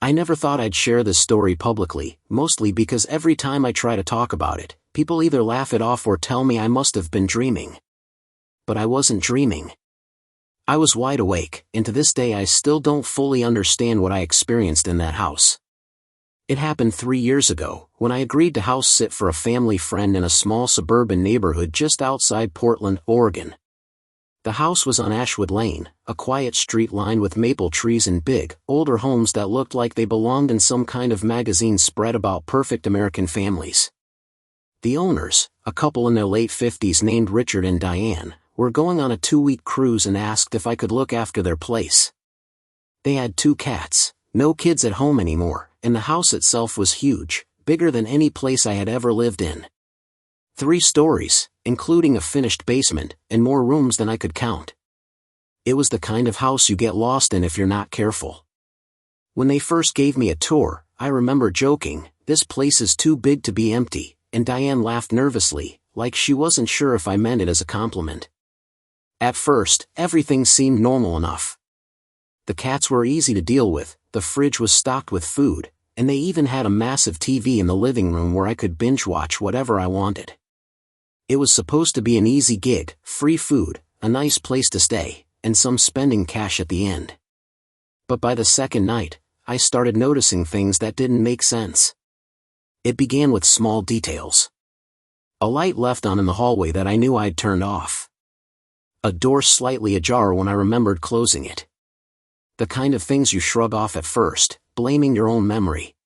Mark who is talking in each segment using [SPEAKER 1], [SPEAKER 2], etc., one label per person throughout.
[SPEAKER 1] I never thought I'd share this story publicly, mostly because every time I try to talk about it, people either laugh it off or tell me I must have been dreaming. But I wasn't dreaming. I was wide awake, and to this day I still don't fully understand what I experienced in that house. It happened 3 years ago, when I agreed to house sit for a family friend in a small suburban neighborhood just outside Portland, Oregon. The house was on Ashwood Lane, a quiet street lined with maple trees and big, older homes that looked like they belonged in some kind of magazine spread about perfect American families. The owners, a couple in their late 50s named Richard and Diane, were going on a 2-week cruise and asked if I could look after their place. They had 2 cats, no kids at home anymore, and the house itself was huge, bigger than any place I had ever lived in. 3 stories, including a finished basement, and more rooms than I could count. It was the kind of house you get lost in if you're not careful. When they first gave me a tour, I remember joking, "This place is too big to be empty," and Diane laughed nervously, like she wasn't sure if I meant it as a compliment. At first, everything seemed normal enough. The cats were easy to deal with, the fridge was stocked with food, and they even had a massive TV in the living room where I could binge-watch whatever I wanted. It was supposed to be an easy gig, free food, a nice place to stay, and some spending cash at the end. But by the second night, I started noticing things that didn't make sense. It began with small details. A light left on in the hallway that I knew I'd turned off. A door slightly ajar when I remembered closing it. The kind of things you shrug off at first, blaming your own memory.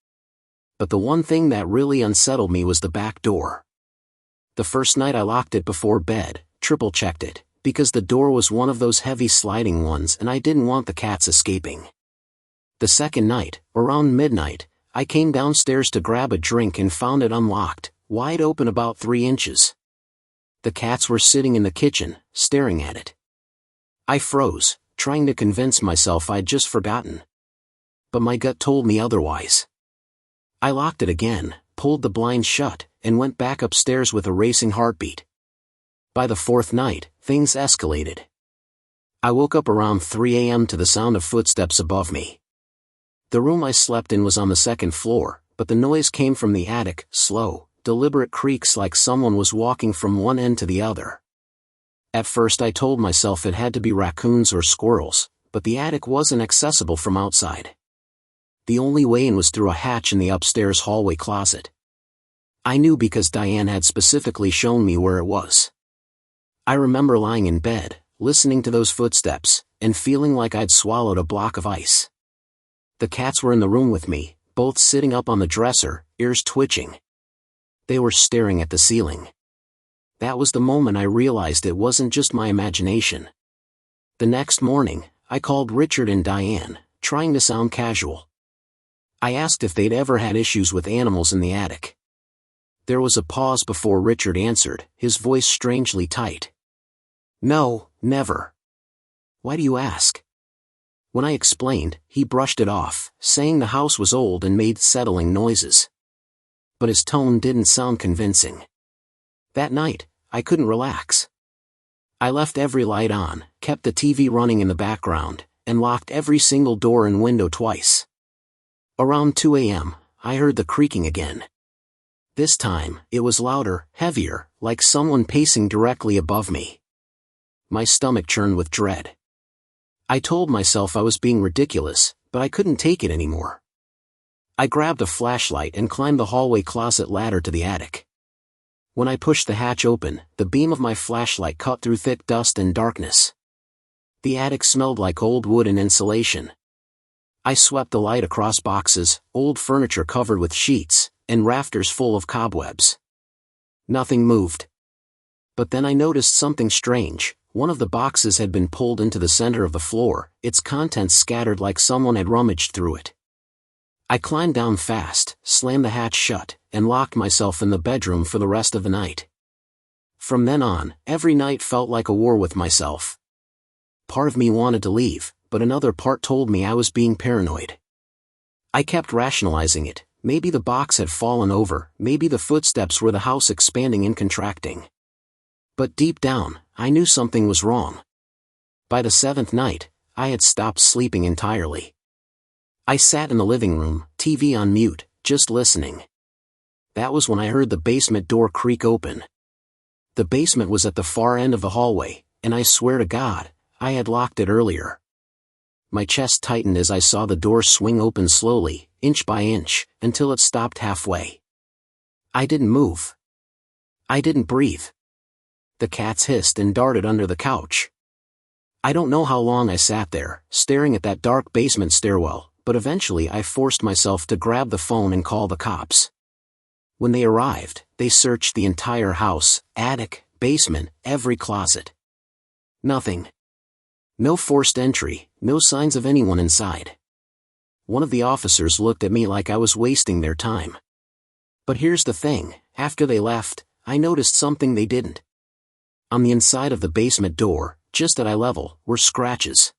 [SPEAKER 1] But the one thing that really unsettled me was the back door. The first night I locked it before bed, triple-checked it, because the door was one of those heavy sliding ones and I didn't want the cats escaping. The second night, around midnight, I came downstairs to grab a drink and found it unlocked, wide open about 3 inches. The cats were sitting in the kitchen, staring at it. I froze, trying to convince myself I'd just forgotten. But my gut told me otherwise. I locked it again, pulled the blind shut, and went back upstairs with a racing heartbeat. By the 4th night, things escalated. I woke up around 3 a.m. to the sound of footsteps above me. The room I slept in was on the 2nd floor, but the noise came from the attic, slow, deliberate creaks like someone was walking from one end to the other. At first I told myself it had to be raccoons or squirrels, but the attic wasn't accessible from outside. The only way in was through a hatch in the upstairs hallway closet. I knew because Diane had specifically shown me where it was. I remember lying in bed, listening to those footsteps, and feeling like I'd swallowed a block of ice. The cats were in the room with me, both sitting up on the dresser, ears twitching. They were staring at the ceiling. That was the moment I realized it wasn't just my imagination. The next morning, I called Richard and Diane, trying to sound casual. I asked if they'd ever had issues with animals in the attic. There was a pause before Richard answered, his voice strangely tight. "No, never." "Why do you ask?" When I explained, he brushed it off, saying the house was old and made settling noises. But his tone didn't sound convincing. That night, I couldn't relax. I left every light on, kept the TV running in the background, and locked every single door and window twice. Around 2 a.m., I heard the creaking again. This time, it was louder, heavier, like someone pacing directly above me. My stomach churned with dread. I told myself I was being ridiculous, but I couldn't take it anymore. I grabbed a flashlight and climbed the hallway closet ladder to the attic. When I pushed the hatch open, the beam of my flashlight cut through thick dust and darkness. The attic smelled like old wood and insulation. I swept the light across boxes, old furniture covered with sheets, and rafters full of cobwebs. Nothing moved. But then I noticed something strange. One of the boxes had been pulled into the center of the floor, its contents scattered like someone had rummaged through it. I climbed down fast, slammed the hatch shut, and locked myself in the bedroom for the rest of the night. From then on, every night felt like a war with myself. Part of me wanted to leave, but another part told me I was being paranoid. I kept rationalizing it. Maybe the box had fallen over, maybe the footsteps were the house expanding and contracting. But deep down, I knew something was wrong. By the 7th night, I had stopped sleeping entirely. I sat in the living room, TV on mute, just listening. That was when I heard the basement door creak open. The basement was at the far end of the hallway, and I swear to God, I had locked it earlier. My chest tightened as I saw the door swing open slowly, inch by inch, until it stopped halfway. I didn't move. I didn't breathe. The cats hissed and darted under the couch. I don't know how long I sat there, staring at that dark basement stairwell, but eventually I forced myself to grab the phone and call the cops. When they arrived, they searched the entire house, attic, basement, every closet. Nothing. No forced entry, no signs of anyone inside. One of the officers looked at me like I was wasting their time. But here's the thing, after they left, I noticed something they didn't. On the inside of the basement door, just at eye level, were scratches.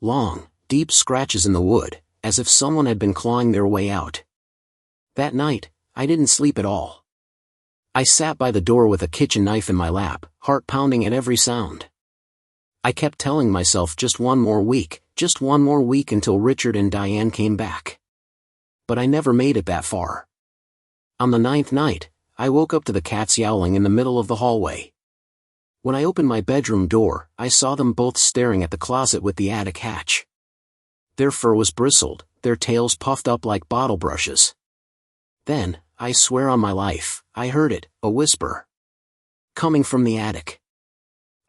[SPEAKER 1] Long, deep scratches in the wood, as if someone had been clawing their way out. That night, I didn't sleep at all. I sat by the door with a kitchen knife in my lap, heart pounding at every sound. I kept telling myself just one more week until Richard and Diane came back. But I never made it that far. On the 9th night, I woke up to the cats yowling in the middle of the hallway. When I opened my bedroom door, I saw them both staring at the closet with the attic hatch. Their fur was bristled, their tails puffed up like bottle brushes. Then, I swear on my life, I heard it, a whisper. Coming from the attic.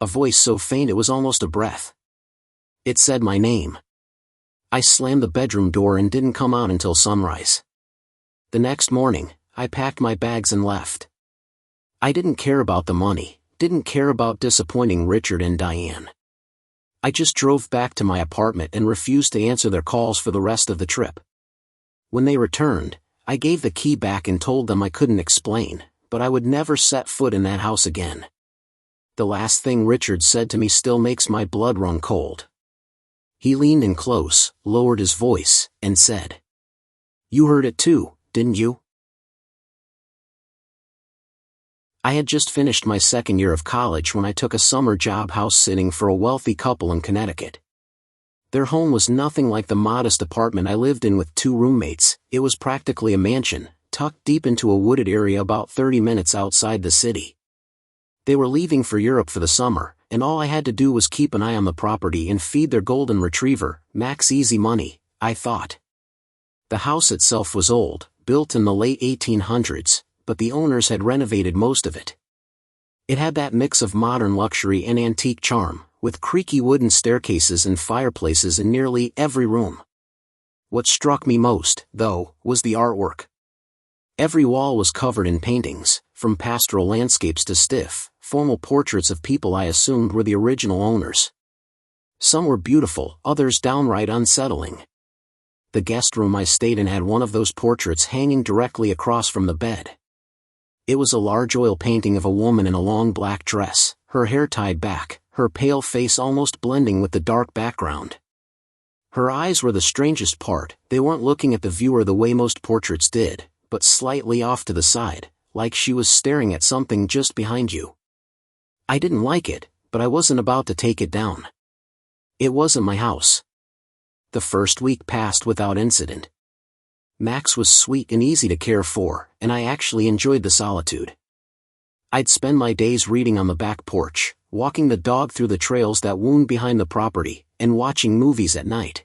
[SPEAKER 1] A voice so faint it was almost a breath. It said my name. I slammed the bedroom door and didn't come out until sunrise. The next morning, I packed my bags and left. I didn't care about the money, didn't care about disappointing Richard and Diane. I just drove back to my apartment and refused to answer their calls for the rest of the trip. When they returned, I gave the key back and told them I couldn't explain, but I would never set foot in that house again. The last thing Richard said to me still makes my blood run cold. He leaned in close, lowered his voice, and said, "You heard it too, didn't you?" I had just finished my second year of college when I took a summer job house sitting for a wealthy couple in Connecticut. Their home was nothing like the modest apartment I lived in with 2 roommates. It was practically a mansion, tucked deep into a wooded area about 30 minutes outside the city. They were leaving for Europe for the summer, and all I had to do was keep an eye on the property and feed their golden retriever, Max. Easy money, I thought. The house itself was old, built in the late 1800s, but the owners had renovated most of it. It had that mix of modern luxury and antique charm, with creaky wooden staircases and fireplaces in nearly every room. What struck me most, though, was the artwork. Every wall was covered in paintings, from pastoral landscapes to stiff, formal portraits of people I assumed were the original owners. Some were beautiful, others downright unsettling. The guest room I stayed in had one of those portraits hanging directly across from the bed. It was a large oil painting of a woman in a long black dress, her hair tied back, her pale face almost blending with the dark background. Her eyes were the strangest part. They weren't looking at the viewer the way most portraits did, but slightly off to the side, like she was staring at something just behind you. I didn't like it, but I wasn't about to take it down. It wasn't my house. The first week passed without incident. Max was sweet and easy to care for, and I actually enjoyed the solitude. I'd spend my days reading on the back porch, walking the dog through the trails that wound behind the property, and watching movies at night.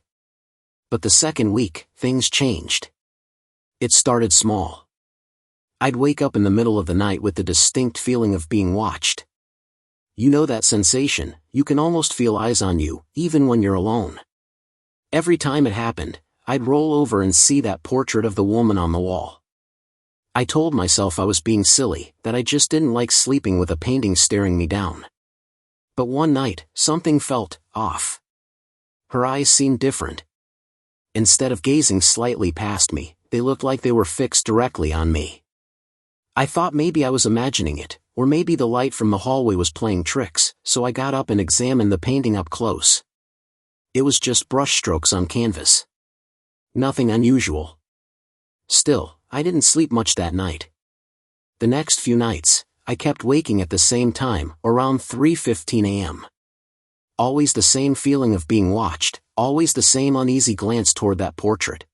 [SPEAKER 1] But the second week, things changed. It started small. I'd wake up in the middle of the night with the distinct feeling of being watched. You know that sensation, you can almost feel eyes on you, even when you're alone. Every time it happened, I'd roll over and see that portrait of the woman on the wall. I told myself I was being silly, that I just didn't like sleeping with a painting staring me down. But one night, something felt off. Her eyes seemed different. Instead of gazing slightly past me, they looked like they were fixed directly on me. I thought maybe I was imagining it, or maybe the light from the hallway was playing tricks, so I got up and examined the painting up close. It was just brushstrokes on canvas. Nothing unusual. Still, I didn't sleep much that night. The next few nights, I kept waking at the same time, around 3:15 a.m. Always the same feeling of being watched, always the same uneasy glance toward that portrait.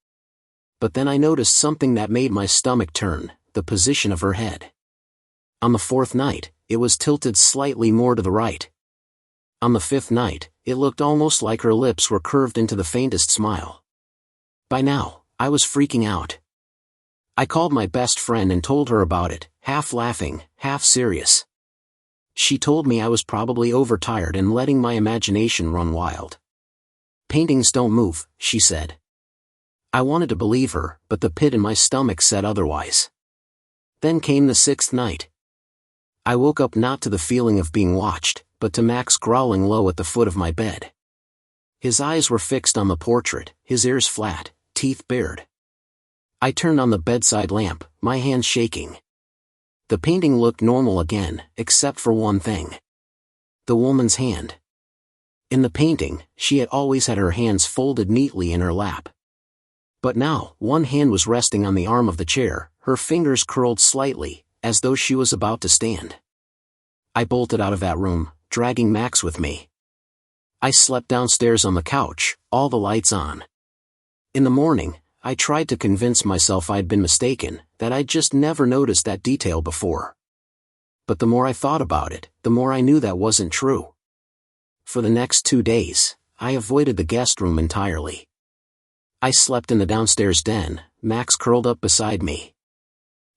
[SPEAKER 1] But then I noticed something that made my stomach turn, the position of her head. On the fourth night, it was tilted slightly more to the right. On the fifth night, it looked almost like her lips were curved into the faintest smile. By now, I was freaking out. I called my best friend and told her about it, half laughing, half serious. She told me I was probably overtired and letting my imagination run wild. Paintings don't move, she said. I wanted to believe her, but the pit in my stomach said otherwise. Then came the sixth night. I woke up not to the feeling of being watched, but to Max growling low at the foot of my bed. His eyes were fixed on the portrait, his ears flat, teeth bared. I turned on the bedside lamp, my hands shaking. The painting looked normal again, except for one thing. The woman's hand. In the painting, she had always had her hands folded neatly in her lap. But now, one hand was resting on the arm of the chair, her fingers curled slightly, as though she was about to stand. I bolted out of that room, dragging Max with me. I slept downstairs on the couch, all the lights on. In the morning, I tried to convince myself I'd been mistaken, that I'd just never noticed that detail before. But the more I thought about it, the more I knew that wasn't true. For the next 2 days, I avoided the guest room entirely. I slept in the downstairs den, Max curled up beside me.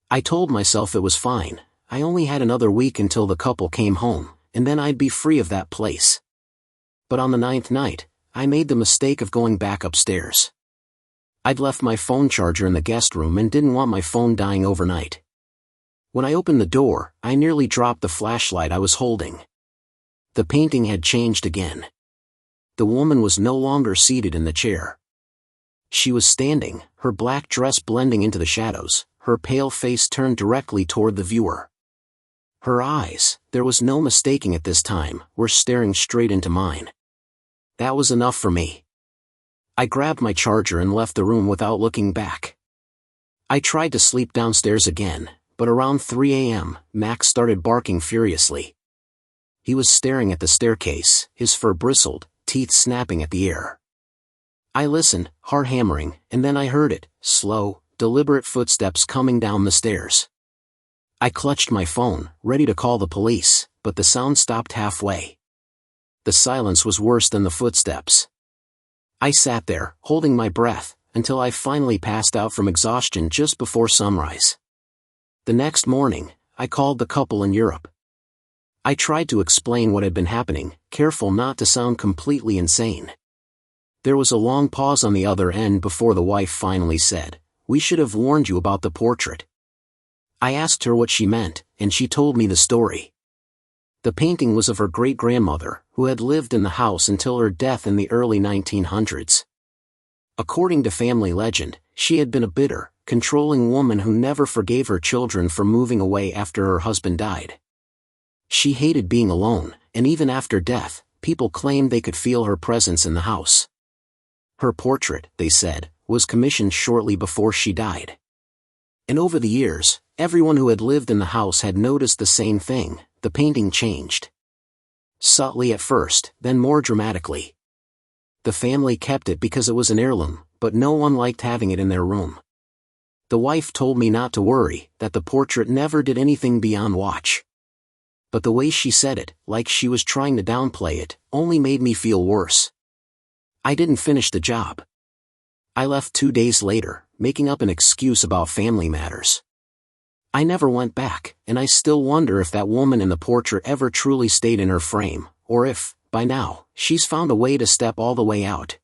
[SPEAKER 1] I told myself it was fine, I only had another week until the couple came home, and then I'd be free of that place. But on the 9th night, I made the mistake of going back upstairs. I'd left my phone charger in the guest room and didn't want my phone dying overnight. When I opened the door, I nearly dropped the flashlight I was holding. The painting had changed again. The woman was no longer seated in the chair. She was standing, her black dress blending into the shadows, her pale face turned directly toward the viewer. Her eyes, there was no mistaking at this time, were staring straight into mine. That was enough for me. I grabbed my charger and left the room without looking back. I tried to sleep downstairs again, but around 3 a.m., Max started barking furiously. He was staring at the staircase, his fur bristled, teeth snapping at the air. I listened, heart hammering, and then I heard it, slow, deliberate footsteps coming down the stairs. I clutched my phone, ready to call the police, but the sound stopped halfway. The silence was worse than the footsteps. I sat there, holding my breath, until I finally passed out from exhaustion just before sunrise. The next morning, I called the couple in Europe. I tried to explain what had been happening, careful not to sound completely insane. There was a long pause on the other end before the wife finally said, "We should have warned you about the portrait." I asked her what she meant, and she told me the story. The painting was of her great-grandmother, who had lived in the house until her death in the early 1900s. According to family legend, she had been a bitter, controlling woman who never forgave her children for moving away after her husband died. She hated being alone, and even after death, people claimed they could feel her presence in the house. Her portrait, they said, was commissioned shortly before she died. And over the years, everyone who had lived in the house had noticed the same thing, the painting changed. Subtly at first, then more dramatically. The family kept it because it was an heirloom, but no one liked having it in their room. The wife told me not to worry, that the portrait never did anything beyond watch. But the way she said it, like she was trying to downplay it, only made me feel worse. I didn't finish the job. I left 2 days later, making up an excuse about family matters. I never went back, and I still wonder if that woman in the portrait ever truly stayed in her frame, or if, by now, she's found a way to step all the way out.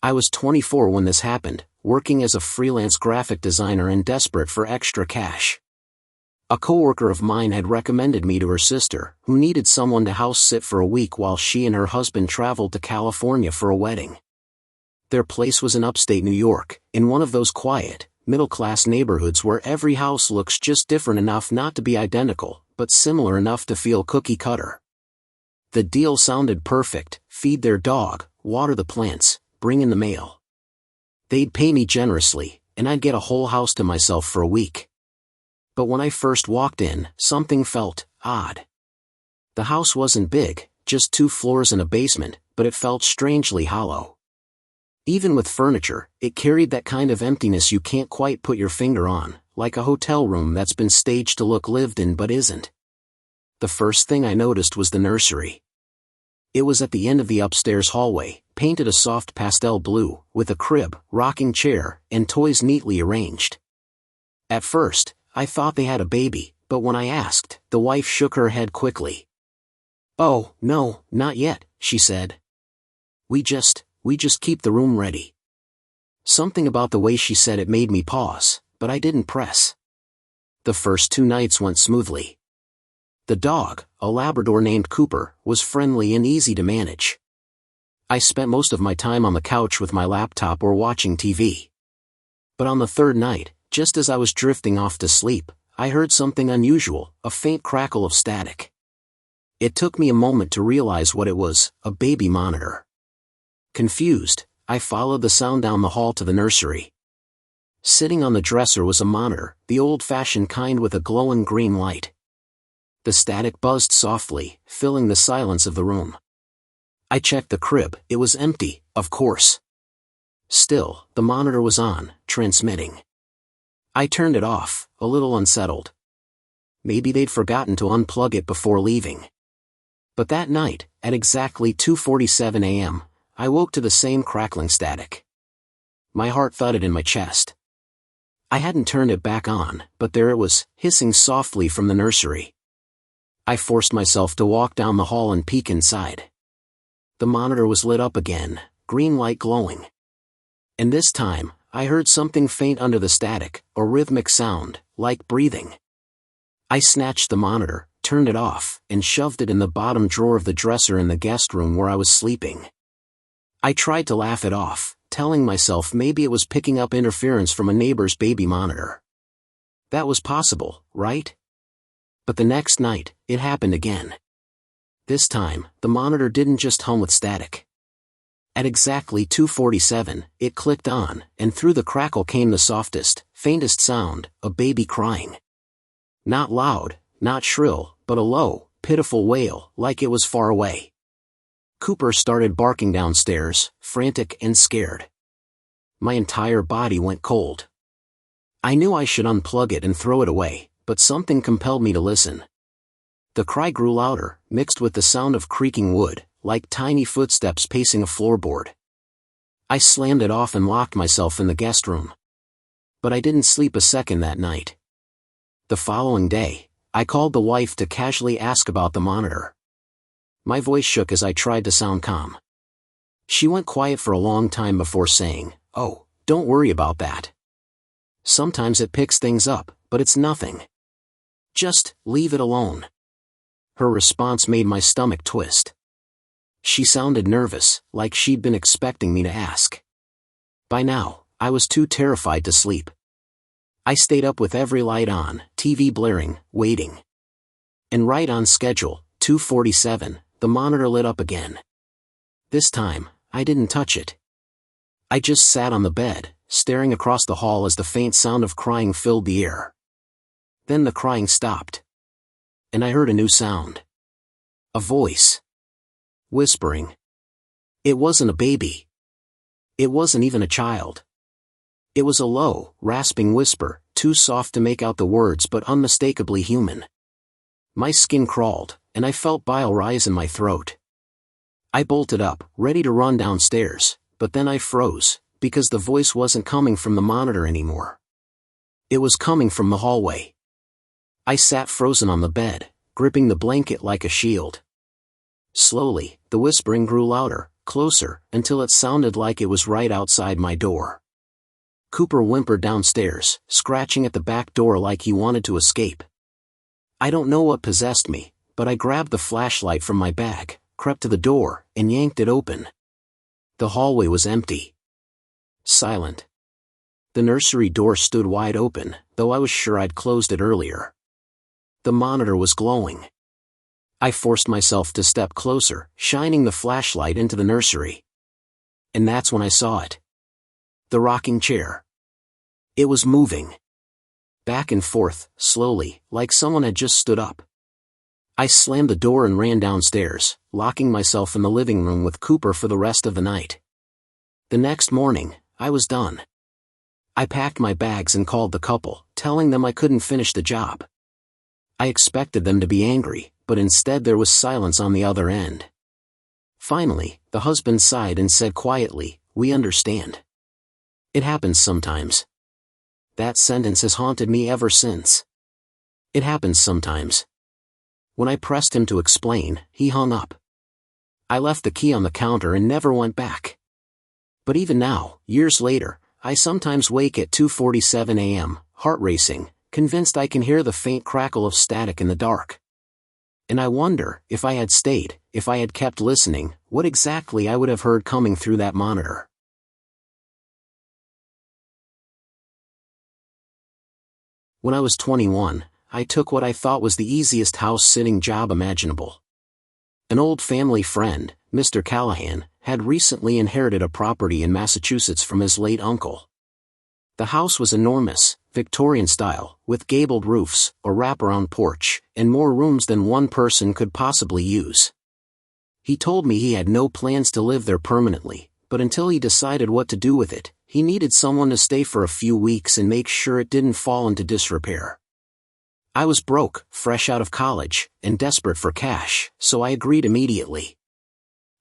[SPEAKER 1] I was 24 when this happened, working as a freelance graphic designer and desperate for extra cash. A coworker of mine had recommended me to her sister, who needed someone to house sit for a week while she and her husband traveled to California for a wedding. Their place was in upstate New York, in one of those quiet, middle-class neighborhoods where every house looks just different enough not to be identical, but similar enough to feel cookie-cutter. The deal sounded perfect: feed their dog, water the plants, bring in the mail. They'd pay me generously, and I'd get a whole house to myself for a week. But when I first walked in, something felt odd. The house wasn't big, just 2 floors and a basement, but it felt strangely hollow. Even with furniture, it carried that kind of emptiness you can't quite put your finger on, like a hotel room that's been staged to look lived in but isn't. The first thing I noticed was the nursery. It was at the end of the upstairs hallway, painted a soft pastel blue, with a crib, rocking chair, and toys neatly arranged. At first, I thought they had a baby, but when I asked, the wife shook her head quickly. "Oh, no, not yet," she said. We just keep the room ready." Something about the way she said it made me pause, but I didn't press. The first 2 nights went smoothly. The dog, a Labrador named Cooper, was friendly and easy to manage. I spent most of my time on the couch with my laptop or watching TV. But on the 3rd night, just as I was drifting off to sleep, I heard something unusual, a faint crackle of static. It took me a moment to realize what it was, a baby monitor. Confused, I followed the sound down the hall to the nursery. Sitting on the dresser was a monitor, the old-fashioned kind with a glowing green light. The static buzzed softly, filling the silence of the room. I checked the crib, it was empty, of course. Still, the monitor was on, transmitting. I turned it off, a little unsettled. Maybe they'd forgotten to unplug it before leaving. But that night, at exactly 2:47 a.m., I woke to the same crackling static. My heart thudded in my chest. I hadn't turned it back on, but there it was, hissing softly from the nursery. I forced myself to walk down the hall and peek inside. The monitor was lit up again, green light glowing. And this time, I heard something faint under the static, a rhythmic sound, like breathing. I snatched the monitor, turned it off, and shoved it in the bottom drawer of the dresser in the guest room where I was sleeping. I tried to laugh it off, telling myself maybe it was picking up interference from a neighbor's baby monitor. That was possible, right? But the next night, it happened again. This time, the monitor didn't just hum with static. At exactly 2:47, it clicked on, and through the crackle came the softest, faintest sound, a baby crying. Not loud, not shrill, but a low, pitiful wail, like it was far away. Cooper started barking downstairs, frantic and scared. My entire body went cold. I knew I should unplug it and throw it away, but something compelled me to listen. The cry grew louder, mixed with the sound of creaking wood, like tiny footsteps pacing a floorboard. I slammed it off and locked myself in the guest room. But I didn't sleep a second that night. The following day, I called the wife to casually ask about the monitor. My voice shook as I tried to sound calm. She went quiet for a long time before saying, "Oh, don't worry about that. Sometimes it picks things up, but it's nothing. Just leave it alone." Her response made my stomach twist. She sounded nervous, like she'd been expecting me to ask. By now, I was too terrified to sleep. I stayed up with every light on, TV blaring, waiting. And right on schedule, 2:47, the monitor lit up again. This time, I didn't touch it. I just sat on the bed, staring across the hall as the faint sound of crying filled the air. Then the crying stopped. And I heard a new sound. A voice. Whispering. It wasn't a baby. It wasn't even a child. It was a low, rasping whisper, too soft to make out the words but unmistakably human. My skin crawled, and I felt bile rise in my throat. I bolted up, ready to run downstairs, but then I froze, because the voice wasn't coming from the monitor anymore. It was coming from the hallway. I sat frozen on the bed, gripping the blanket like a shield. Slowly, the whispering grew louder, closer, until it sounded like it was right outside my door. Cooper whimpered downstairs, scratching at the back door like he wanted to escape. I don't know what possessed me, but I grabbed the flashlight from my bag, crept to the door, and yanked it open. The hallway was empty. Silent. The nursery door stood wide open, though I was sure I'd closed it earlier. The monitor was glowing. I forced myself to step closer, shining the flashlight into the nursery. And that's when I saw it. The rocking chair. It was moving. Back and forth, slowly, like someone had just stood up. I slammed the door and ran downstairs, locking myself in the living room with Cooper for the rest of the night. The next morning, I was done. I packed my bags and called the couple, telling them I couldn't finish the job. I expected them to be angry, but instead there was silence on the other end. Finally, the husband sighed and said quietly, "We understand. It happens sometimes." That sentence has haunted me ever since. It happens sometimes. When I pressed him to explain, he hung up. I left the key on the counter and never went back. But even now, years later, I sometimes wake at 2:47 a.m., heart racing, convinced I can hear the faint crackle of static in the dark. And I wonder, if I had stayed, if I had kept listening, what exactly I would have heard coming through that monitor. When I was 21, I took what I thought was the easiest house-sitting job imaginable. An old family friend, Mr. Callahan, had recently inherited a property in Massachusetts from his late uncle. The house was enormous, Victorian style, with gabled roofs, a wraparound porch, and more rooms than one person could possibly use. He told me he had no plans to live there permanently, but until he decided what to do with it, he needed someone to stay for a few weeks and make sure it didn't fall into disrepair. I was broke, fresh out of college, and desperate for cash, so I agreed immediately.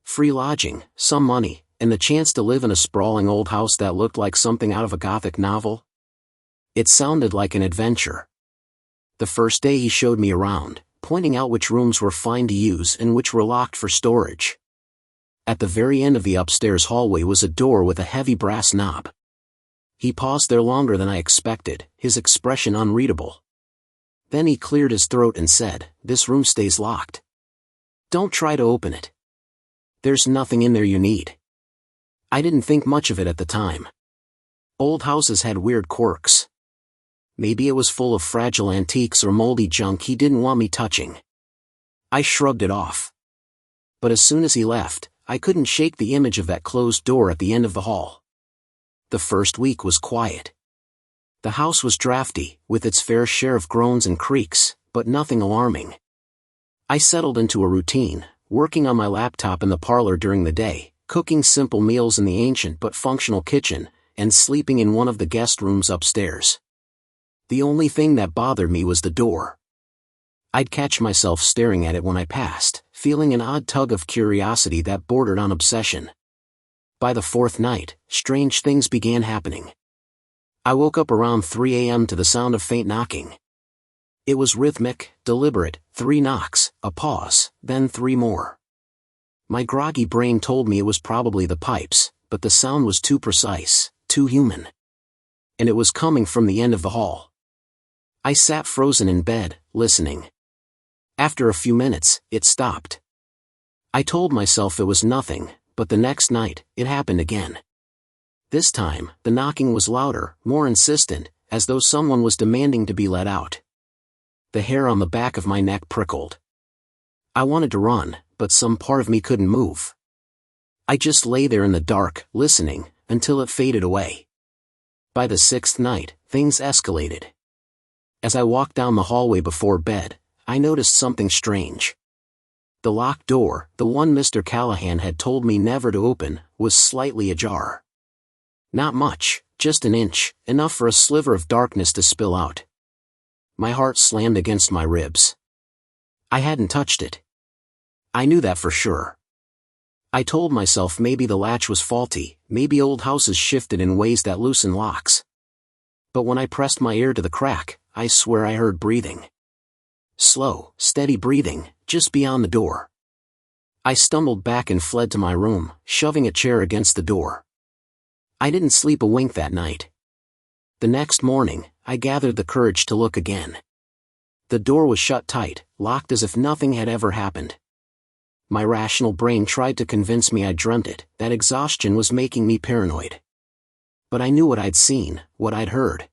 [SPEAKER 1] Free lodging, some money, and the chance to live in a sprawling old house that looked like something out of a Gothic novel. It sounded like an adventure. The first day he showed me around, pointing out which rooms were fine to use and which were locked for storage. At the very end of the upstairs hallway was a door with a heavy brass knob. He paused there longer than I expected, his expression unreadable. Then he cleared his throat and said, "This room stays locked. Don't try to open it. There's nothing in there you need." I didn't think much of it at the time. Old houses had weird quirks. Maybe it was full of fragile antiques or moldy junk he didn't want me touching. I shrugged it off. But as soon as he left, I couldn't shake the image of that closed door at the end of the hall. The first week was quiet. The house was drafty, with its fair share of groans and creaks, but nothing alarming. I settled into a routine, working on my laptop in the parlor during the day, cooking simple meals in the ancient but functional kitchen, and sleeping in one of the guest rooms upstairs. The only thing that bothered me was the door. I'd catch myself staring at it when I passed, feeling an odd tug of curiosity that bordered on obsession. By the fourth night, strange things began happening. I woke up around 3 a.m. to the sound of faint knocking. It was rhythmic, deliberate, 3 knocks, a pause, then 3 more. My groggy brain told me it was probably the pipes, but the sound was too precise, too human. And it was coming from the end of the hall. I sat frozen in bed, listening. After a few minutes, it stopped. I told myself it was nothing, but the next night, it happened again. This time, the knocking was louder, more insistent, as though someone was demanding to be let out. The hair on the back of my neck prickled. I wanted to run, but some part of me couldn't move. I just lay there in the dark, listening, until it faded away. By the 6th night, things escalated. As I walked down the hallway before bed, I noticed something strange. The locked door, the one Mr. Callahan had told me never to open, was slightly ajar. Not much, just an inch, enough for a sliver of darkness to spill out. My heart slammed against my ribs. I hadn't touched it. I knew that for sure. I told myself maybe the latch was faulty, maybe old houses shifted in ways that loosen locks. But when I pressed my ear to the crack, I swear I heard breathing. Slow, steady breathing, just beyond the door. I stumbled back and fled to my room, shoving a chair against the door. I didn't sleep a wink that night. The next morning, I gathered the courage to look again. The door was shut tight, locked as if nothing had ever happened. My rational brain tried to convince me I dreamt it, that exhaustion was making me paranoid. But I knew what I'd seen, what I'd heard.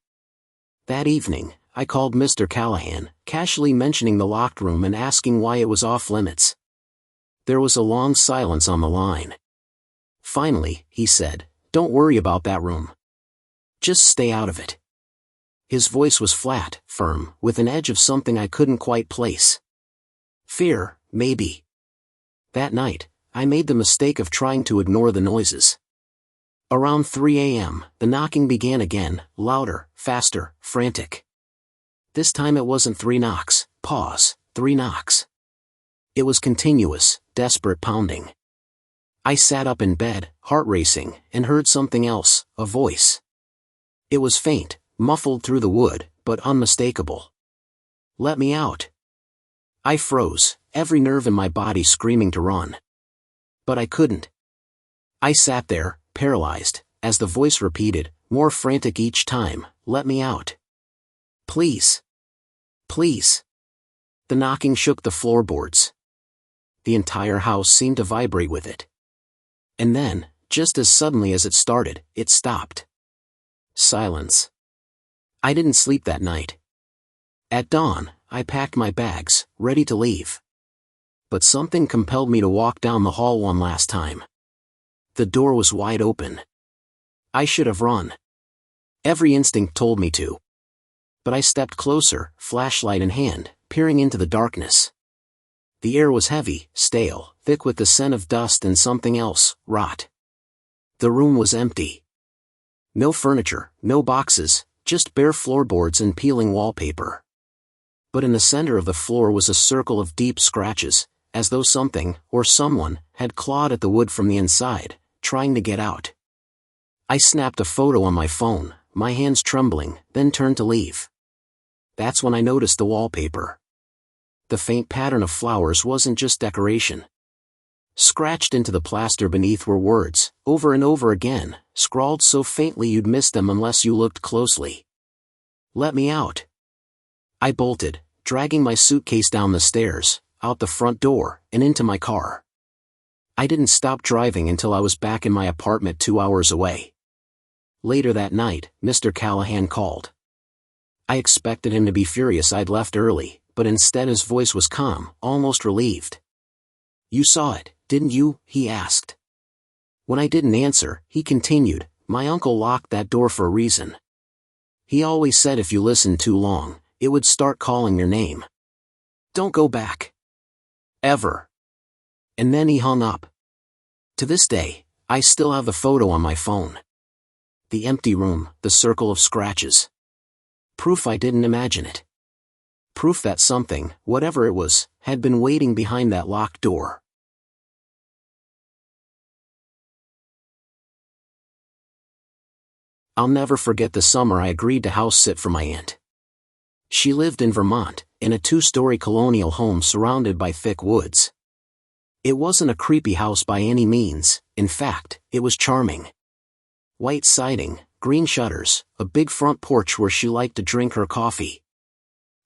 [SPEAKER 1] That evening, I called Mr. Callahan, casually mentioning the locked room and asking why it was off limits. There was a long silence on the line. Finally, he said, "Don't worry about that room. Just stay out of it." His voice was flat, firm, with an edge of something I couldn't quite place. Fear, maybe. That night, I made the mistake of trying to ignore the noises. Around 3 a.m., the knocking began again, louder, faster, frantic. This time it wasn't 3 knocks, pause, 3 knocks. It was continuous, desperate pounding. I sat up in bed, heart racing, and heard something else, a voice. It was faint, muffled through the wood, but unmistakable. Let me out. I froze, every nerve in my body screaming to run. But I couldn't. I sat there, paralyzed, as the voice repeated, more frantic each time, let me out. Please. Please. The knocking shook the floorboards. The entire house seemed to vibrate with it. And then, just as suddenly as it started, it stopped. Silence. I didn't sleep that night. At dawn, I packed my bags, ready to leave. But something compelled me to walk down the hall one last time. The door was wide open. I should have run. Every instinct told me to. But I stepped closer, flashlight in hand, peering into the darkness. The air was heavy, stale, thick with the scent of dust and something else, rot. The room was empty. No furniture, no boxes, just bare floorboards and peeling wallpaper. But in the center of the floor was a circle of deep scratches, as though something, or someone, had clawed at the wood from the inside, trying to get out. I snapped a photo on my phone, my hands trembling, then turned to leave. That's when I noticed the wallpaper. The faint pattern of flowers wasn't just decoration. Scratched into the plaster beneath were words, over and over again, scrawled so faintly you'd miss them unless you looked closely. Let me out. I bolted, dragging my suitcase down the stairs, out the front door, and into my car. I didn't stop driving until I was back in my apartment 2 hours away. Later that night, Mr. Callahan called. I expected him to be furious I'd left early, but instead his voice was calm, almost relieved. You saw it, didn't you? He asked. When I didn't answer, he continued, my uncle locked that door for a reason. He always said if you listened too long, it would start calling your name. Don't go back. Ever. And then he hung up. To this day, I still have the photo on my phone. The empty room, the circle of scratches. Proof I didn't imagine it. Proof that something, whatever it was, had been waiting behind that locked door. I'll never forget the summer I agreed to house sit for my aunt. She lived in Vermont, in a 2-story colonial home surrounded by thick woods. It wasn't a creepy house by any means, in fact, it was charming. White siding, green shutters, a big front porch where she liked to drink her coffee.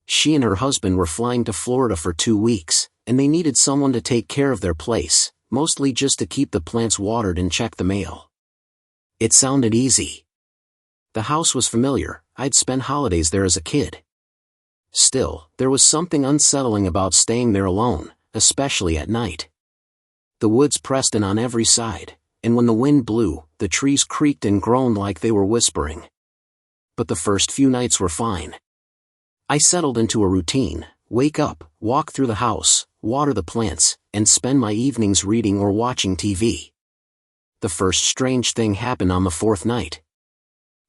[SPEAKER 1] She and her husband were flying to Florida for 2 weeks, and they needed someone to take care of their place, mostly just to keep the plants watered and check the mail. It sounded easy. The house was familiar, I'd spent holidays there as a kid. Still, there was something unsettling about staying there alone, especially at night. The woods pressed in on every side, and when the wind blew, the trees creaked and groaned like they were whispering. But the first few nights were fine. I settled into a routine, wake up, walk through the house, water the plants, and spend my evenings reading or watching TV. The first strange thing happened on the 4th night.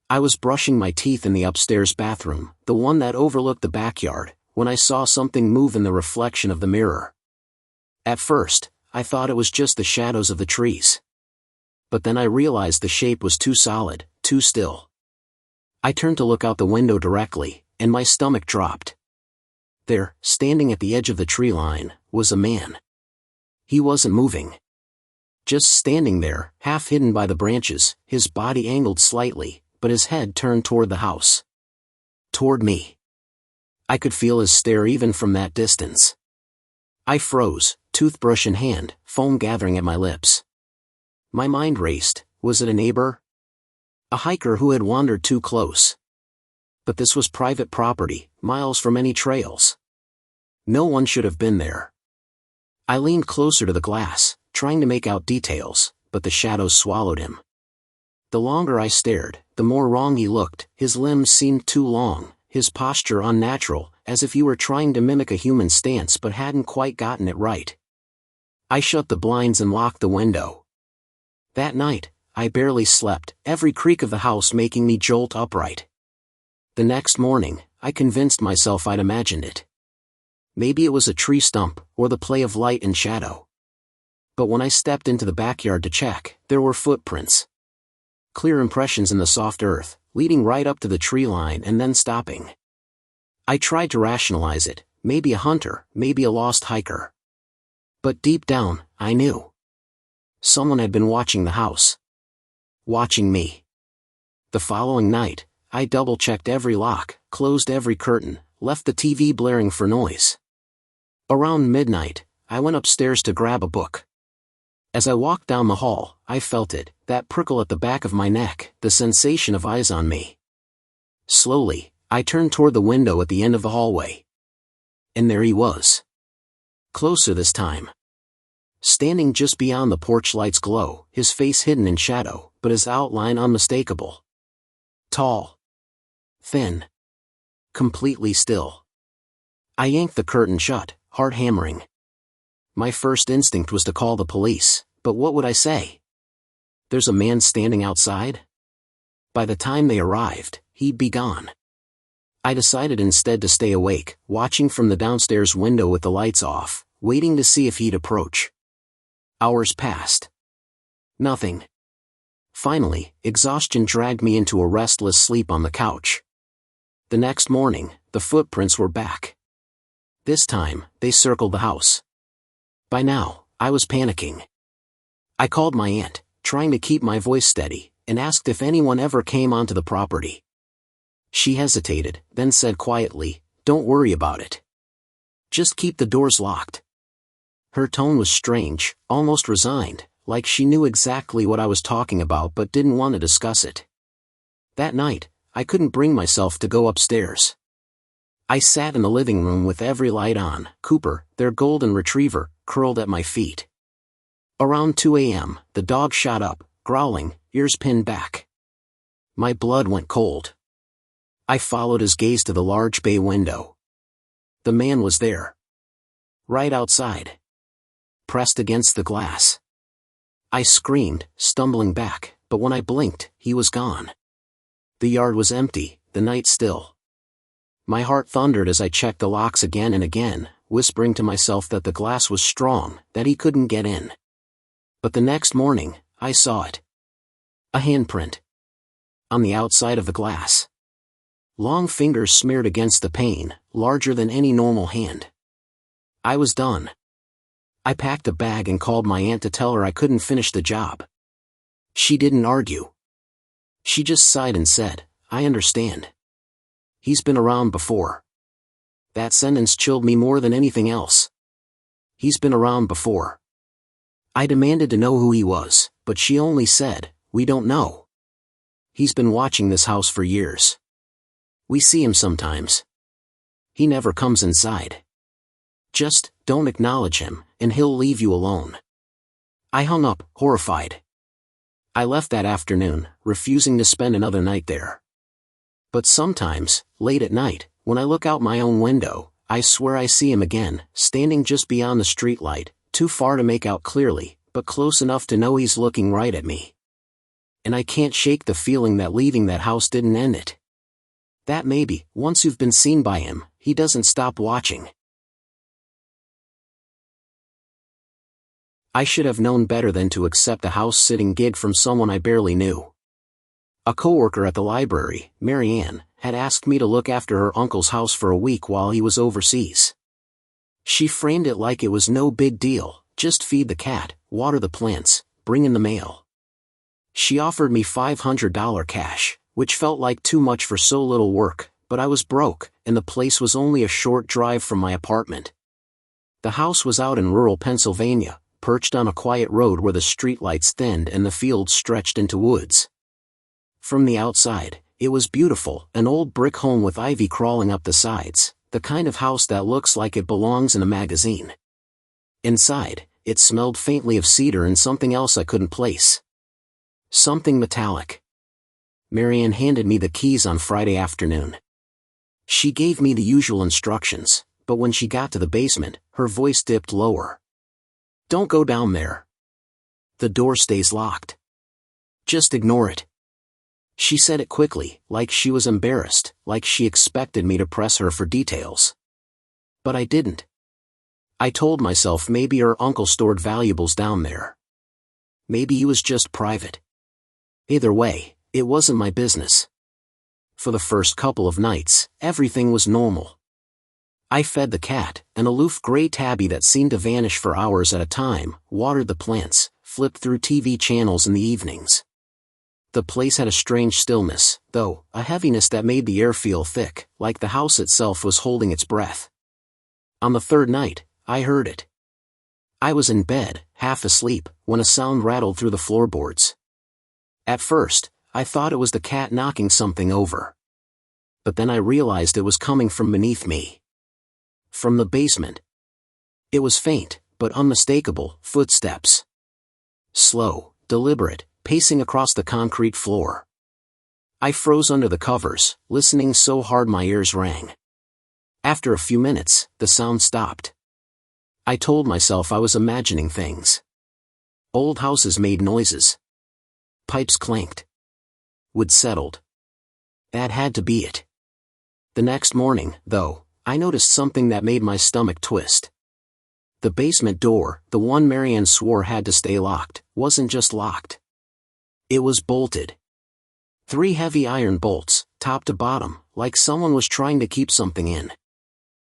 [SPEAKER 1] I was brushing my teeth in the upstairs bathroom, the one that overlooked the backyard, when I saw something move in the reflection of the mirror. At first, I thought it was just the shadows of the trees. But then I realized the shape was too solid, too still. I turned to look out the window directly, and my stomach dropped. There, standing at the edge of the tree line, was a man. He wasn't moving. Just standing there, half hidden by the branches, his body angled slightly, but his head turned toward the house. Toward me. I could feel his stare even from that distance. I froze, toothbrush in hand, foam gathering at my lips. My mind raced. Was it a neighbor? A hiker who had wandered too close? But this was private property, miles from any trails. No one should have been there. I leaned closer to the glass, trying to make out details, but the shadows swallowed him. The longer I stared, the more wrong he looked. His limbs seemed too long, his posture unnatural, as if you were trying to mimic a human stance but hadn't quite gotten it right. I shut the blinds and locked the window. That night, I barely slept, every creak of the house making me jolt upright. The next morning, I convinced myself I'd imagined it. Maybe it was a tree stump, or the play of light and shadow. But when I stepped into the backyard to check, there were footprints. Clear impressions in the soft earth, leading right up to the tree line and then stopping. I tried to rationalize it, maybe a hunter, maybe a lost hiker. But deep down, I knew. Someone had been watching the house. Watching me. The following night, I double-checked every lock, closed every curtain, left the TV blaring for noise. Around midnight, I went upstairs to grab a book. As I walked down the hall, I felt it, that prickle at the back of my neck, the sensation of eyes on me. Slowly, I turned toward the window at the end of the hallway. And there he was. Closer this time. Standing just beyond the porch light's glow, his face hidden in shadow, but his outline unmistakable. Tall. Thin. Completely still. I yanked the curtain shut, heart hammering. My first instinct was to call the police, but what would I say? There's a man standing outside? By the time they arrived, he'd be gone. I decided instead to stay awake, watching from the downstairs window with the lights off, waiting to see if he'd approach. Hours passed. Nothing. Finally, exhaustion dragged me into a restless sleep on the couch. The next morning, the footprints were back. This time, they circled the house. By now, I was panicking. I called my aunt, trying to keep my voice steady, and asked if anyone ever came onto the property. She hesitated, then said quietly, "Don't worry about it. Just keep the doors locked." Her tone was strange, almost resigned, like she knew exactly what I was talking about but didn't want to discuss it. That night, I couldn't bring myself to go upstairs. I sat in the living room with every light on, Cooper, their golden retriever, curled at my feet. Around 2 a.m., the dog shot up, growling, ears pinned back. My blood went cold. I followed his gaze to the large bay window. The man was there. Right outside. Pressed against the glass. I screamed, stumbling back, but when I blinked, he was gone. The yard was empty, the night still. My heart thundered as I checked the locks again and again, whispering to myself that the glass was strong, that he couldn't get in. But the next morning, I saw it. A handprint. On the outside of the glass. Long fingers smeared against the pane, larger than any normal hand. I was done. I packed a bag and called my aunt to tell her I couldn't finish the job. She didn't argue. She just sighed and said, "I understand. He's been around before." That sentence chilled me more than anything else. He's been around before. I demanded to know who he was, but she only said, "We don't know. He's been watching this house for years. We see him sometimes. He never comes inside. Just don't acknowledge him, and he'll leave you alone." I hung up, horrified. I left that afternoon, refusing to spend another night there. But sometimes, late at night, when I look out my own window, I swear I see him again, standing just beyond the streetlight, too far to make out clearly, but close enough to know he's looking right at me. And I can't shake the feeling that leaving that house didn't end it. That maybe, once you've been seen by him, he doesn't stop watching. I should have known better than to accept a house-sitting gig from someone I barely knew. A coworker at the library, Mary Ann, had asked me to look after her uncle's house for a week while he was overseas. She framed it like it was no big deal, just feed the cat, water the plants, bring in the mail. She offered me $500 cash, which felt like too much for so little work, but I was broke, and the place was only a short drive from my apartment. The house was out in rural Pennsylvania, perched on a quiet road where the streetlights thinned and the fields stretched into woods. From the outside, it was beautiful, an old brick home with ivy crawling up the sides, the kind of house that looks like it belongs in a magazine. Inside, it smelled faintly of cedar and something else I couldn't place. Something metallic. Marianne handed me the keys on Friday afternoon. She gave me the usual instructions, but when she got to the basement, her voice dipped lower. "Don't go down there. The door stays locked. Just ignore it." She said it quickly, like she was embarrassed, like she expected me to press her for details. But I didn't. I told myself maybe her uncle stored valuables down there. Maybe he was just private. Either way, it wasn't my business. For the first couple of nights, everything was normal. I fed the cat, an aloof gray tabby that seemed to vanish for hours at a time, watered the plants, flipped through TV channels in the evenings. The place had a strange stillness, though, a heaviness that made the air feel thick, like the house itself was holding its breath. On the third night, I heard it. I was in bed, half asleep, when a sound rattled through the floorboards. At first, I thought it was the cat knocking something over. But then I realized it was coming from beneath me. From the basement. It was faint, but unmistakable, footsteps. Slow, deliberate, pacing across the concrete floor. I froze under the covers, listening so hard my ears rang. After a few minutes, the sound stopped. I told myself I was imagining things. Old houses made noises. Pipes clanked. Wood settled. That had to be it. The next morning, though, I noticed something that made my stomach twist. The basement door, the one Marianne swore had to stay locked, wasn't just locked. It was bolted. 3 heavy iron bolts, top to bottom, like someone was trying to keep something in.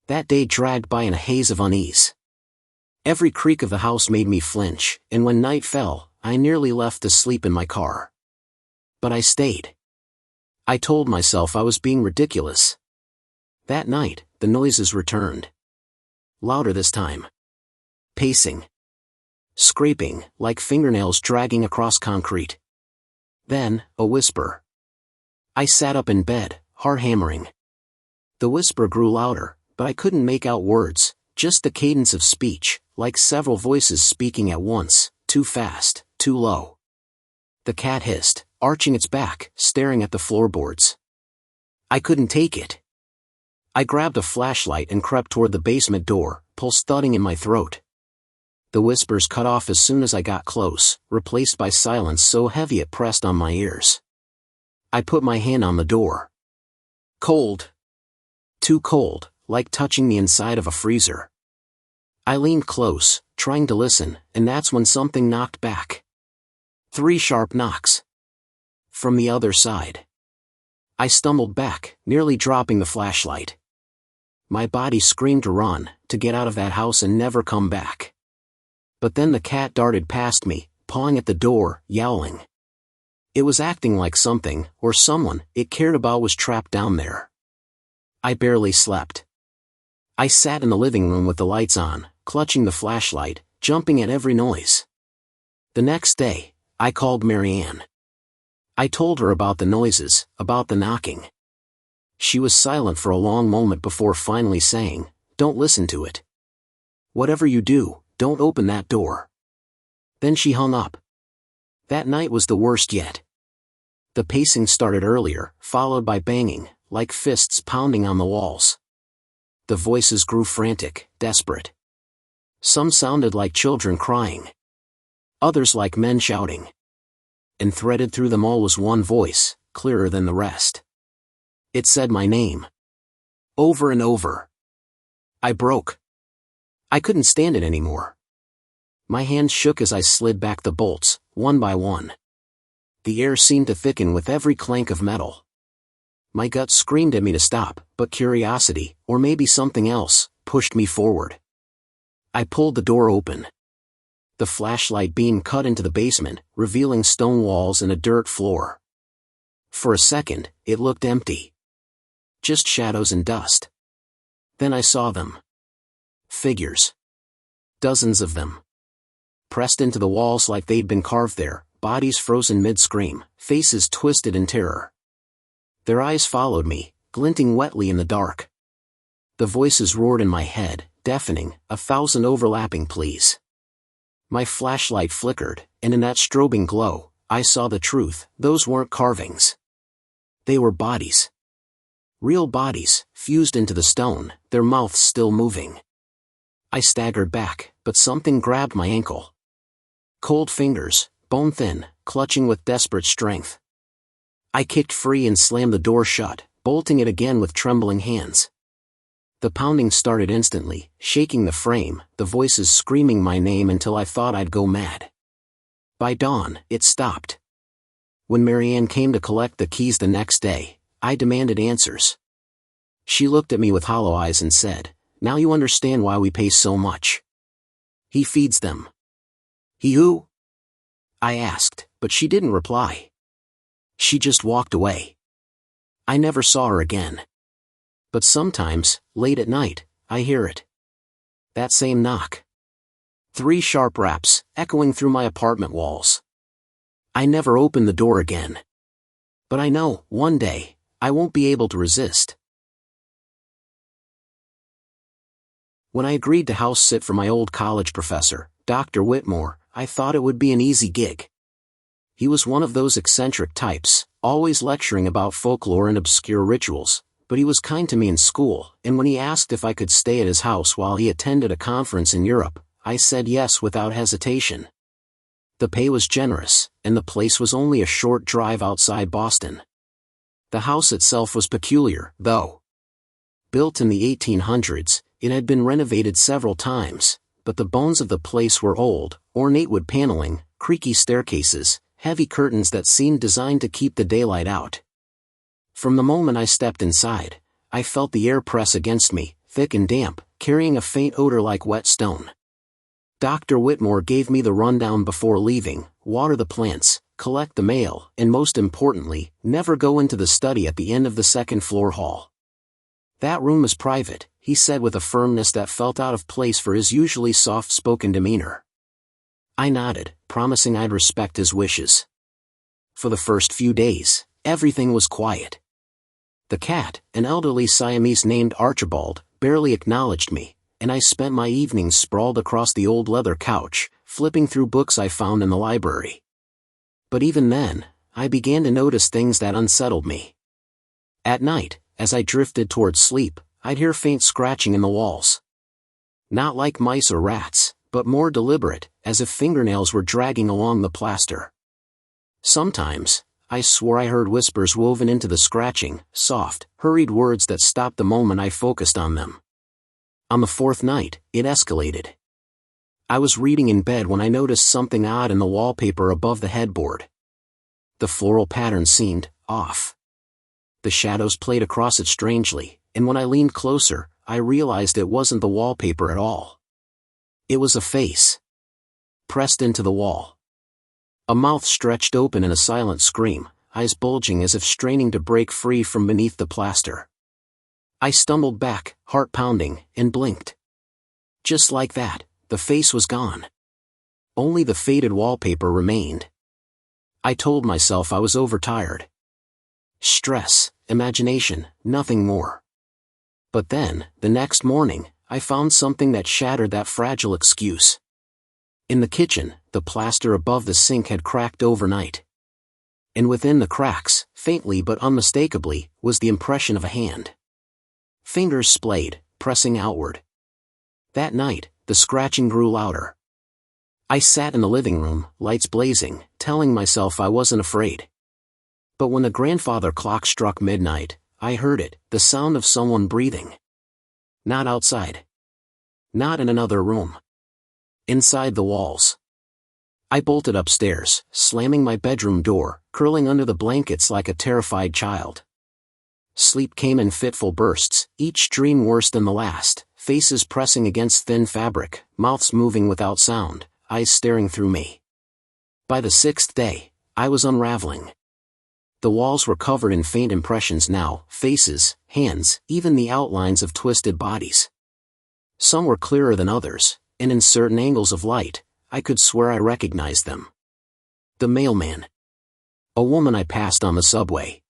[SPEAKER 1] That day dragged by in a haze of unease. Every creak of the house made me flinch, and when night fell, I nearly left to sleep in my car. But I stayed. I told myself I was being ridiculous. That night, the noises returned. Louder this time. Pacing. Scraping, like fingernails dragging across concrete. Then, a whisper. I sat up in bed, heart hammering. The whisper grew louder, but I couldn't make out words, just the cadence of speech, like several voices speaking at once, too fast, too low. The cat hissed, arching its back, staring at the floorboards. I couldn't take it. I grabbed a flashlight and crept toward the basement door, pulse thudding in my throat. The whispers cut off as soon as I got close, replaced by silence so heavy it pressed on my ears. I put my hand on the door. Cold. Too cold, like touching the inside of a freezer. I leaned close, trying to listen, and that's when something knocked back. 3 sharp knocks. From the other side. I stumbled back, nearly dropping the flashlight. My body screamed to run, to get out of that house and never come back. But then the cat darted past me, pawing at the door, yowling. It was acting like something, or someone, it cared about was trapped down there. I barely slept. I sat in the living room with the lights on, clutching the flashlight, jumping at every noise. The next day, I called Marianne. I told her about the noises, about the knocking. She was silent for a long moment before finally saying, "Don't listen to it. Whatever you do, don't open that door." Then she hung up. That night was the worst yet. The pacing started earlier, followed by banging, like fists pounding on the walls. The voices grew frantic, desperate. Some sounded like children crying. Others like men shouting. And threaded through them all was one voice, clearer than the rest. It said my name. Over and over. I broke. I couldn't stand it anymore. My hands shook as I slid back the bolts, one by one. The air seemed to thicken with every clank of metal. My gut screamed at me to stop, but curiosity, or maybe something else, pushed me forward. I pulled the door open. The flashlight beam cut into the basement, revealing stone walls and a dirt floor. For a second, it looked empty. Just shadows and dust. Then I saw them. Figures. Dozens of them. Pressed into the walls like they'd been carved there, bodies frozen mid-scream, faces twisted in terror. Their eyes followed me, glinting wetly in the dark. The voices roared in my head, deafening, 1,000 overlapping pleas. My flashlight flickered, and in that strobing glow, I saw the truth. Those weren't carvings. They were bodies. Real bodies, fused into the stone, their mouths still moving. I staggered back, but something grabbed my ankle. Cold fingers, bone-thin, clutching with desperate strength. I kicked free and slammed the door shut, bolting it again with trembling hands. The pounding started instantly, shaking the frame, the voices screaming my name until I thought I'd go mad. By dawn, it stopped. When Marianne came to collect the keys the next day, I demanded answers. She looked at me with hollow eyes and said, "Now you understand why we pay so much. He feeds them." "He who?" I asked, but she didn't reply. She just walked away. I never saw her again. But sometimes, late at night, I hear it. That same knock. 3 sharp raps, echoing through my apartment walls. I never opened the door again. But I know, one day, I won't be able to resist. When I agreed to house sit for my old college professor, Dr. Whitmore, I thought it would be an easy gig. He was one of those eccentric types, always lecturing about folklore and obscure rituals, but he was kind to me in school, and when he asked if I could stay at his house while he attended a conference in Europe, I said yes without hesitation. The pay was generous, and the place was only a short drive outside Boston. The house itself was peculiar, though. Built in the 1800s, it had been renovated several times, but the bones of the place were old, ornate wood paneling, creaky staircases, heavy curtains that seemed designed to keep the daylight out. From the moment I stepped inside, I felt the air press against me, thick and damp, carrying a faint odor like wet stone. Dr. Whitmore gave me the rundown before leaving: water the plants, collect the mail, and most importantly, never go into the study at the end of the second-floor hall. "That room is private," he said with a firmness that felt out of place for his usually soft-spoken demeanor. I nodded, promising I'd respect his wishes. For the first few days, everything was quiet. The cat, an elderly Siamese named Archibald, barely acknowledged me, and I spent my evenings sprawled across the old leather couch, flipping through books I found in the library. But even then, I began to notice things that unsettled me. At night, as I drifted towards sleep, I'd hear faint scratching in the walls. Not like mice or rats, but more deliberate, as if fingernails were dragging along the plaster. Sometimes, I swore I heard whispers woven into the scratching, soft, hurried words that stopped the moment I focused on them. On the 4th night, it escalated. I was reading in bed when I noticed something odd in the wallpaper above the headboard. The floral pattern seemed off. The shadows played across it strangely, and when I leaned closer, I realized it wasn't the wallpaper at all. It was a face. Pressed into the wall. A mouth stretched open in a silent scream, eyes bulging as if straining to break free from beneath the plaster. I stumbled back, heart pounding, and blinked. Just like that, the face was gone. Only the faded wallpaper remained. I told myself I was overtired. Stress, imagination, nothing more. But then, the next morning, I found something that shattered that fragile excuse. In the kitchen, the plaster above the sink had cracked overnight. And within the cracks, faintly but unmistakably, was the impression of a hand. Fingers splayed, pressing outward. That night, the scratching grew louder. I sat in the living room, lights blazing, telling myself I wasn't afraid. But when the grandfather clock struck midnight, I heard it, the sound of someone breathing. Not outside. Not in another room. Inside the walls. I bolted upstairs, slamming my bedroom door, curling under the blankets like a terrified child. Sleep came in fitful bursts, each dream worse than the last, faces pressing against thin fabric, mouths moving without sound, eyes staring through me. By the 6th day, I was unraveling. The walls were covered in faint impressions now, faces, hands, even the outlines of twisted bodies. Some were clearer than others, and in certain angles of light, I could swear I recognized them. The mailman. A woman I passed on the subway.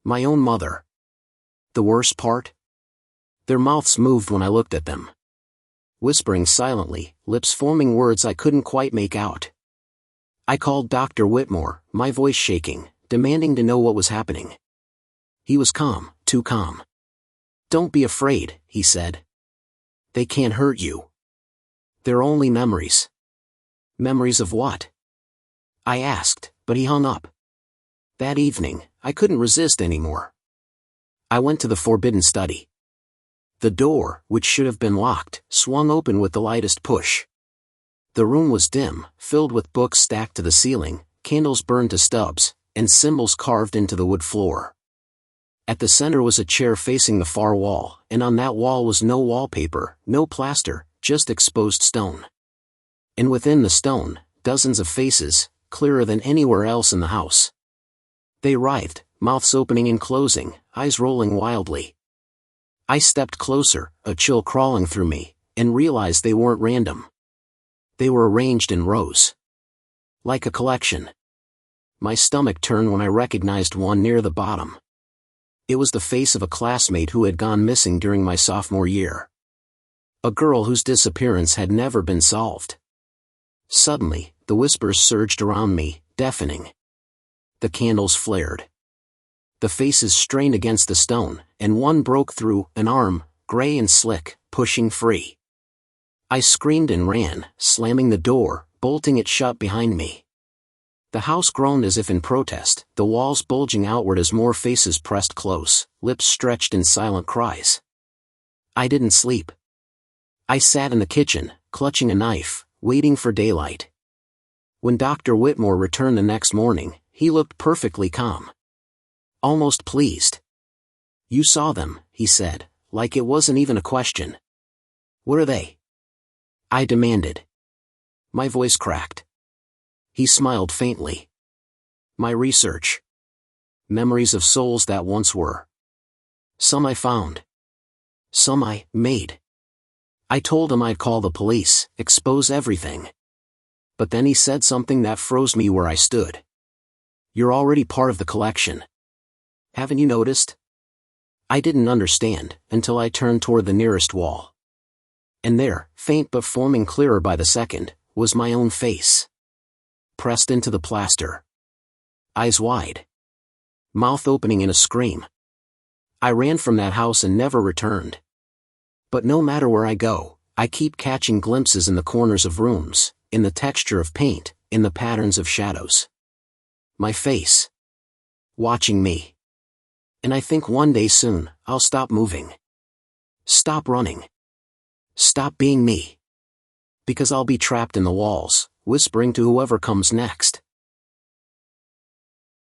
[SPEAKER 1] My own mother. The worst part? Their mouths moved when I looked at them. Whispering silently, lips forming words I couldn't quite make out. I called Dr. Whitmore, my voice shaking, demanding to know what was happening. He was calm, too calm. "Don't be afraid," he said. "They can't hurt you. They're only memories." "Memories of what?" I asked, but he hung up. That evening, I couldn't resist anymore. I went to the forbidden study. The door, which should have been locked, swung open with the lightest push. The room was dim, filled with books stacked to the ceiling, candles burned to stubs, and symbols carved into the wood floor. At the center was a chair facing the far wall, and on that wall was no wallpaper, no plaster, just exposed stone. And within the stone, dozens of faces, clearer than anywhere else in the house. They writhed, mouths opening and closing, eyes rolling wildly. I stepped closer, a chill crawling through me, and realized they weren't random. They were arranged in rows. Like a collection. My stomach turned when I recognized one near the bottom. It was the face of a classmate who had gone missing during my sophomore year. A girl whose disappearance had never been solved. Suddenly, the whispers surged around me, deafening. The candles flared. The faces strained against the stone, and one broke through, an arm, gray and slick, pushing free. I screamed and ran, slamming the door, bolting it shut behind me. The house groaned as if in protest, the walls bulging outward as more faces pressed close, lips stretched in silent cries. I didn't sleep. I sat in the kitchen, clutching a knife, waiting for daylight. When Dr. Whitmore returned the next morning, he looked perfectly calm. Almost pleased. "You saw them," he said, like it wasn't even a question. "What are they?" I demanded. My voice cracked. He smiled faintly. "My research. Memories of souls that once were. Some I found. Some I made." I told him I'd call the police, expose everything. But then he said something that froze me where I stood. "You're already part of the collection. Haven't you noticed?" I didn't understand, until I turned toward the nearest wall. And there, faint but forming clearer by the second, was my own face. Pressed into the plaster. Eyes wide. Mouth opening in a scream. I ran from that house and never returned. But no matter where I go, I keep catching glimpses in the corners of rooms, in the texture of paint, in the patterns of shadows. My face. Watching me. And I think one day soon, I'll stop moving. Stop running. Stop being me. Because I'll be trapped in the walls, whispering to whoever comes next.